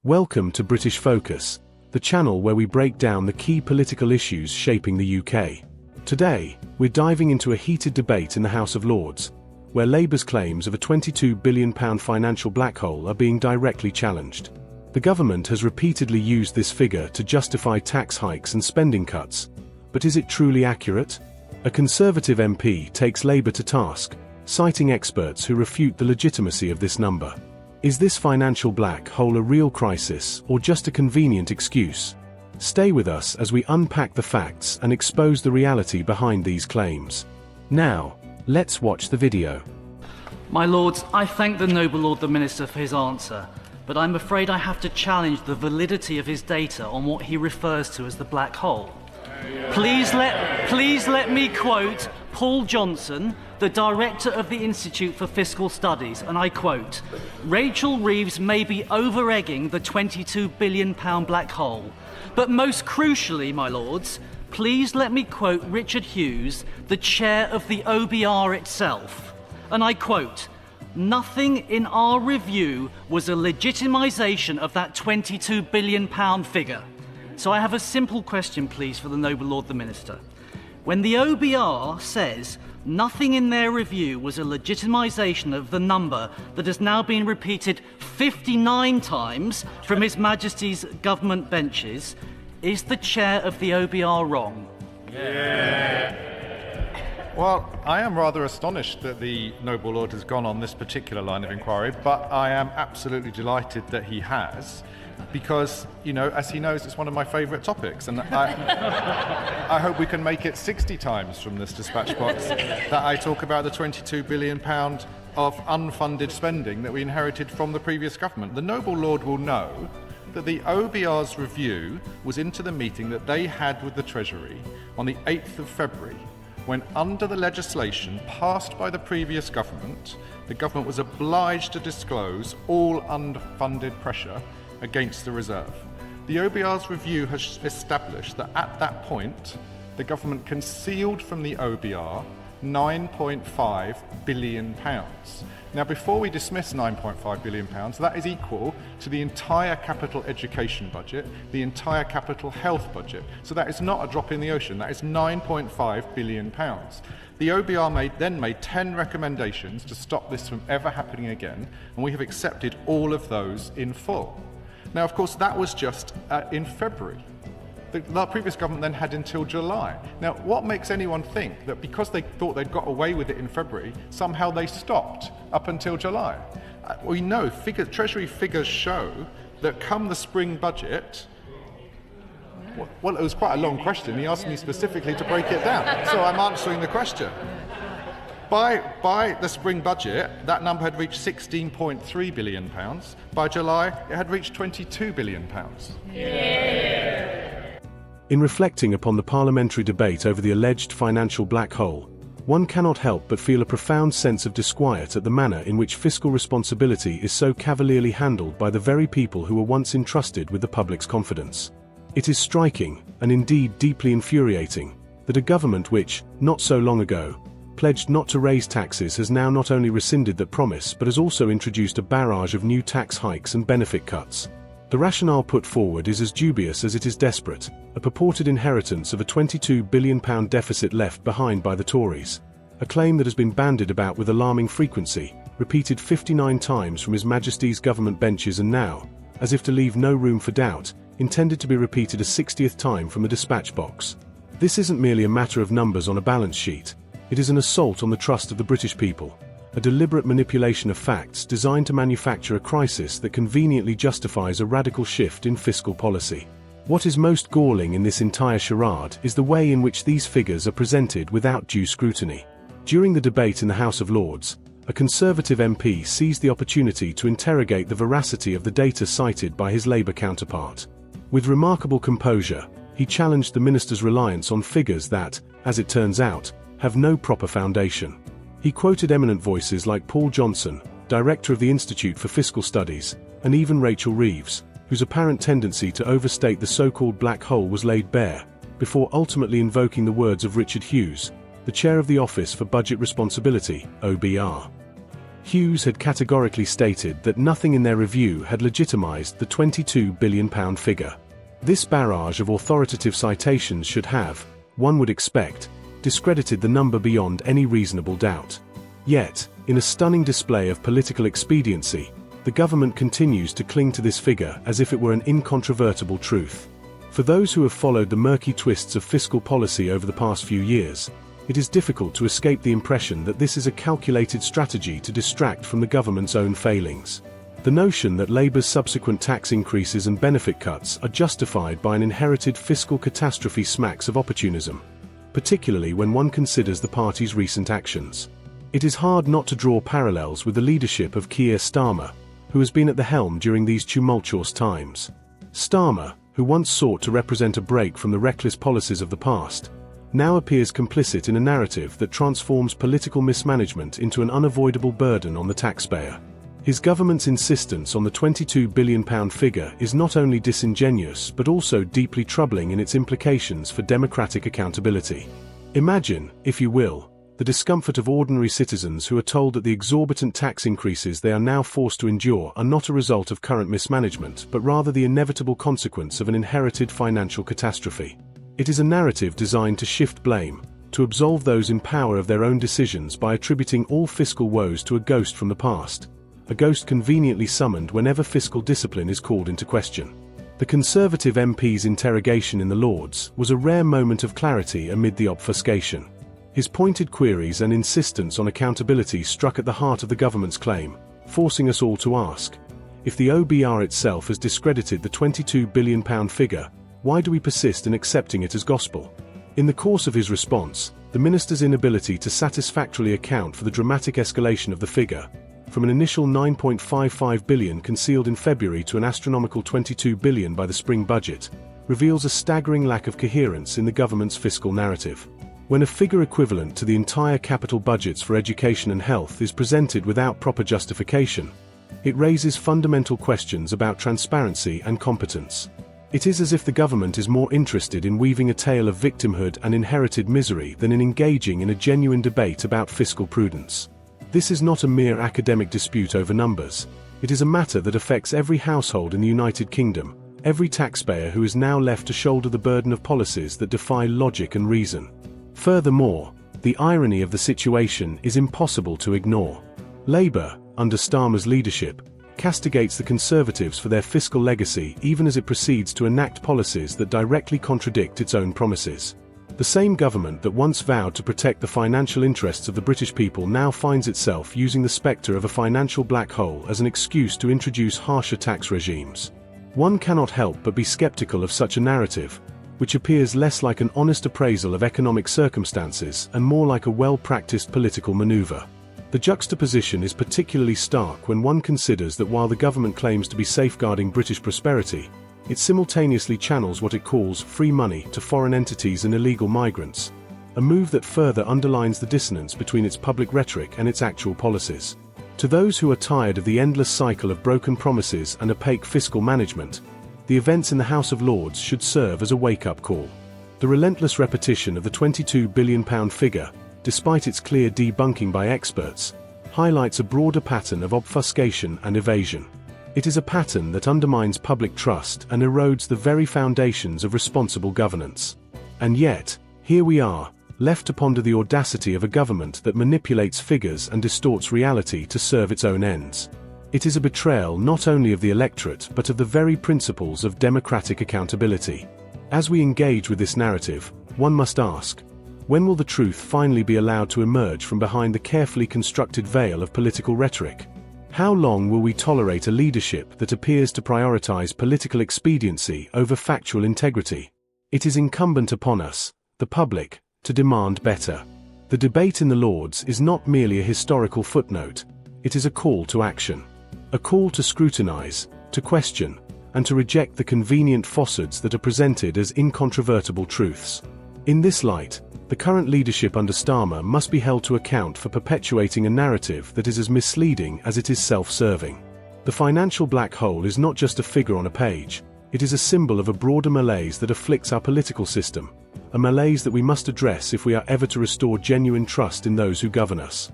Welcome to British Focus, the channel where we break down the key political issues shaping the UK. Today, we're diving into a heated debate in the House of Lords, where Labour's claims of a £22 billion financial black hole are being directly challenged. The government has repeatedly used this figure to justify tax hikes and spending cuts, but is it truly accurate? A Conservative MP takes Labour to task, citing experts who refute the legitimacy of this number. Is this financial black hole a real crisis or just a convenient excuse? Stay with us as we unpack the facts and expose the reality behind these claims. Now, let's watch the video. My lords, I thank the noble Lord the Minister for his answer, but I'm afraid I have to challenge the validity of his data on what he refers to as the black hole. Please let me quote Paul Johnson, the director of the Institute for Fiscal Studies, and I quote, "Rachel Reeves may be over-egging the £22 billion black hole, but most crucially, my lords, please let me quote Richard Hughes, the chair of the OBR itself, and I quote, nothing in our review was a legitimisation of that £22 billion figure." So I have a simple question, please, for the noble Lord the Minister. When the OBR says nothing in their review was a legitimisation of the number that has now been repeated 59 times from His Majesty's government benches, is the chair of the OBR wrong? Yeah. Well, I am rather astonished that the noble Lord has gone on this particular line of inquiry, but I am absolutely delighted that he has, because, you know, as he knows, it's one of my favourite topics, and I hope we can make it 60 times from this dispatch box that I talk about the £22 billion of unfunded spending that we inherited from the previous government. The noble Lord will know that the OBR's review was into the meeting that they had with the Treasury on the 8th of February, when, under the legislation passed by the previous government, the government was obliged to disclose all unfunded pressure against the reserve. The OBR's review has established that at that point, the government concealed from the OBR £9.5 billion. Now, before we dismiss £9.5 billion, that is equal to the entire capital education budget, the entire capital health budget. So that is not a drop in the ocean, that is £9.5 billion. The OBR then made 10 recommendations to stop this from ever happening again, and we have accepted all of those in full. Now, of course, that was just in February. The previous government then had until July. Now, what makes anyone think that because they thought they'd got away with it in February, somehow they stopped up until July? We know Treasury figures show that come the spring budget. Well, it was quite a long question. He asked me specifically to break it down, so I'm answering the question. By the spring budget, that number had reached £16.3 billion. By July, it had reached £22 billion. In reflecting upon the parliamentary debate over the alleged financial black hole, one cannot help but feel a profound sense of disquiet at the manner in which fiscal responsibility is so cavalierly handled by the very people who were once entrusted with the public's confidence. It is striking, and indeed deeply infuriating, that a government which, not so long ago, pledged not to raise taxes has now not only rescinded that promise but has also introduced a barrage of new tax hikes and benefit cuts. The rationale put forward is as dubious as it is desperate, a purported inheritance of a £22 billion deficit left behind by the Tories, a claim that has been bandied about with alarming frequency, repeated 59 times from His Majesty's government benches, and now, as if to leave no room for doubt, intended to be repeated a 60th time from a dispatch box. This isn't merely a matter of numbers on a balance sheet. It is an assault on the trust of the British people, a deliberate manipulation of facts designed to manufacture a crisis that conveniently justifies a radical shift in fiscal policy. What is most galling in this entire charade is the way in which these figures are presented without due scrutiny. During the debate in the House of Lords, a Conservative MP seized the opportunity to interrogate the veracity of the data cited by his Labour counterpart. With remarkable composure, he challenged the minister's reliance on figures that, as it turns out, have no proper foundation. He quoted eminent voices like Paul Johnson, director of the Institute for Fiscal Studies, and even Rachel Reeves, whose apparent tendency to overstate the so-called black hole was laid bare, before ultimately invoking the words of Richard Hughes, the chair of the Office for Budget Responsibility, OBR. Hughes had categorically stated that nothing in their review had legitimised the £22 billion figure. This barrage of authoritative citations should have, one would expect, discredited the number beyond any reasonable doubt. Yet, in a stunning display of political expediency, the government continues to cling to this figure as if it were an incontrovertible truth. For those who have followed the murky twists of fiscal policy over the past few years, it is difficult to escape the impression that this is a calculated strategy to distract from the government's own failings. The notion that Labour's subsequent tax increases and benefit cuts are justified by an inherited fiscal catastrophe smacks of opportunism, particularly when one considers the party's recent actions. It is hard not to draw parallels with the leadership of Keir Starmer, who has been at the helm during these tumultuous times. Starmer, who once sought to represent a break from the reckless policies of the past, now appears complicit in a narrative that transforms political mismanagement into an unavoidable burden on the taxpayer. His government's insistence on the £22 billion figure is not only disingenuous but also deeply troubling in its implications for democratic accountability. Imagine, if you will, the discomfort of ordinary citizens who are told that the exorbitant tax increases they are now forced to endure are not a result of current mismanagement but rather the inevitable consequence of an inherited financial catastrophe. It is a narrative designed to shift blame, to absolve those in power of their own decisions by attributing all fiscal woes to a ghost from the past, a ghost conveniently summoned whenever fiscal discipline is called into question. The Conservative MP's interrogation in the Lords was a rare moment of clarity amid the obfuscation. His pointed queries and insistence on accountability struck at the heart of the government's claim, forcing us all to ask, if the OBR itself has discredited the £22 billion figure, why do we persist in accepting it as gospel? In the course of his response, the minister's inability to satisfactorily account for the dramatic escalation of the figure, from an initial £9.55 billion concealed in February to an astronomical £22 billion by the spring budget, reveals a staggering lack of coherence in the government's fiscal narrative. When a figure equivalent to the entire capital budgets for education and health is presented without proper justification, it raises fundamental questions about transparency and competence. It is as if the government is more interested in weaving a tale of victimhood and inherited misery than in engaging in a genuine debate about fiscal prudence. This is not a mere academic dispute over numbers. It is a matter that affects every household in the United Kingdom, every taxpayer who is now left to shoulder the burden of policies that defy logic and reason. Furthermore, the irony of the situation is impossible to ignore. Labour, under Starmer's leadership, castigates the Conservatives for their fiscal legacy even as it proceeds to enact policies that directly contradict its own promises. The same government that once vowed to protect the financial interests of the British people now finds itself using the spectre of a financial black hole as an excuse to introduce harsher tax regimes. One cannot help but be skeptical of such a narrative, which appears less like an honest appraisal of economic circumstances and more like a well-practiced political maneuver. The juxtaposition is particularly stark when one considers that while the government claims to be safeguarding British prosperity, it simultaneously channels what it calls free money to foreign entities and illegal migrants, a move that further underlines the dissonance between its public rhetoric and its actual policies. To those who are tired of the endless cycle of broken promises and opaque fiscal management, the events in the House of Lords should serve as a wake-up call. The relentless repetition of the £22 billion figure, despite its clear debunking by experts, highlights a broader pattern of obfuscation and evasion. It is a pattern that undermines public trust and erodes the very foundations of responsible governance. And yet, here we are, left to ponder the audacity of a government that manipulates figures and distorts reality to serve its own ends. It is a betrayal not only of the electorate but of the very principles of democratic accountability. As we engage with this narrative, one must ask, when will the truth finally be allowed to emerge from behind the carefully constructed veil of political rhetoric? How long will we tolerate a leadership that appears to prioritize political expediency over factual integrity? It is incumbent upon us, the public, to demand better. The debate in the Lords is not merely a historical footnote, it is a call to action. A call to scrutinize, to question, and to reject the convenient falsehoods that are presented as incontrovertible truths. In this light, the current leadership under Starmer must be held to account for perpetuating a narrative that is as misleading as it is self-serving. The financial black hole is not just a figure on a page, it is a symbol of a broader malaise that afflicts our political system, a malaise that we must address if we are ever to restore genuine trust in those who govern us.